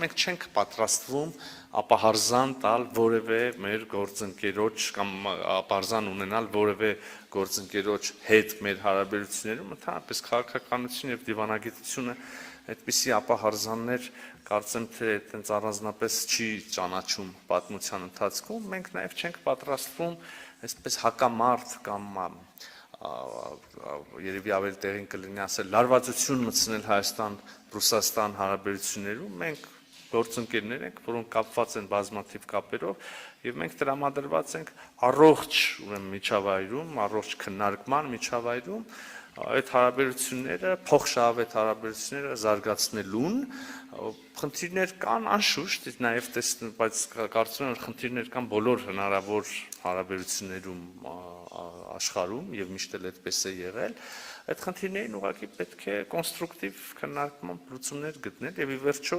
Մենք չենք պատրաստվում ապահարզան տալ որևէ մեր գործընկերոջ կամ ապահարզան ունենալ որևէ գործընկերոջ հետ մեր հարաբերություններում, ընդհանրապես քաղաքականություն եւ դիվանագիտությունը այդպիսի ապահարզաններ կարծեմ թե այդպես առանձնապես չի ճանաչում պատմության ընթացքում, մենք նաեւ չենք պատրաստվում այսպես հակամարտ կամ երևի ավելի տեղին կլինի ասել լարվածություն մտցնել Հայաստան-Ռուսաստան հարաբերություններում, մենք գործընկերներ ենք, որոնք կապված են բազմաթիվ կապերով եւ մենք տրամադրված ենք առողջ միջավայրում, առողջ քննարկման միջավայրում այդ հարաբերությունները, փոխշահավետ հարաբերությունները զարգացնելուն խնդիրներ կան անշուշտ, նաեւ բայց կարծում եմ խնդիրներ կան բոլոր հնարավոր հարաբերություններում աշխարհում եւ միշտ էլ այդպես է եղել, այդ խնդիրներին ուղղակի պետք է կոնստրուկտիվ քննարկման լուծումներ գտնել եւ ի վերջո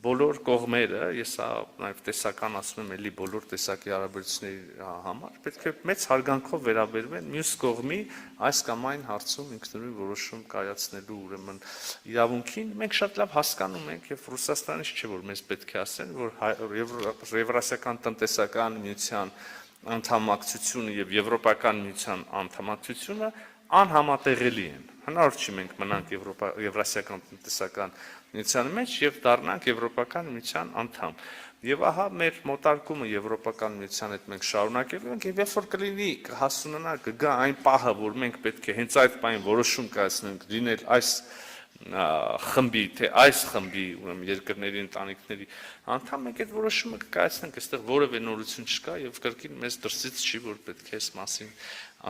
բոլոր կողմերը, ես նաև տեսական ասում եմ էլի բոլոր տեսակի հարաբերությունների համար, պետք է մեծ հարգանքով վերաբերվեն մյուս կողմի այս կամ այն հարցում ինքնուրույն որոշում կայացնելու ուրեմն իրավունքին, մենք շատ լավ հասկանում ենք եւ Ռուսաստանից չէ որ մեզ պետք է ասեն, որ Եվրասիական տնտեսական միության անդամակցությունը եւ Եվրոպական միության անդամակցությունը անհամատեղելի են։ Հնարավոր չի մենք մնանք Եվրասիական տնտեսական միության մեջ եւ դառնանք Եվրոպական միության անդամ։ Եվ ահա մեր մոտարկումը Եվրոպական միության հետ մենք շարունակելու ենք եւ երբ որ կլինի հասունանա կգա այն պահը, որ մենք պետք է հենց այդ պահին որոշում կայացնենք լինել այս խմբի, թե այս խմբի ուրեմն երկրների ընտանիքների անդամ, մենք այդ որոշումը կկայացնենք, այստեղ որևէ նորություն չկա եւ կրկին մեզ դրսից չի որ պետք է այս մասին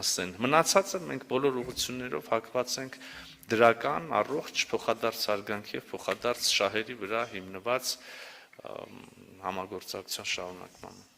ասեն։ Մնացածը մենք բոլոր ուղղություններով հակված ենք դրական, առողջ, փոխադարձ հարգանքի եւ փոխադարձ շահերի վրա հիմնված համագործակցության շարունակմանը։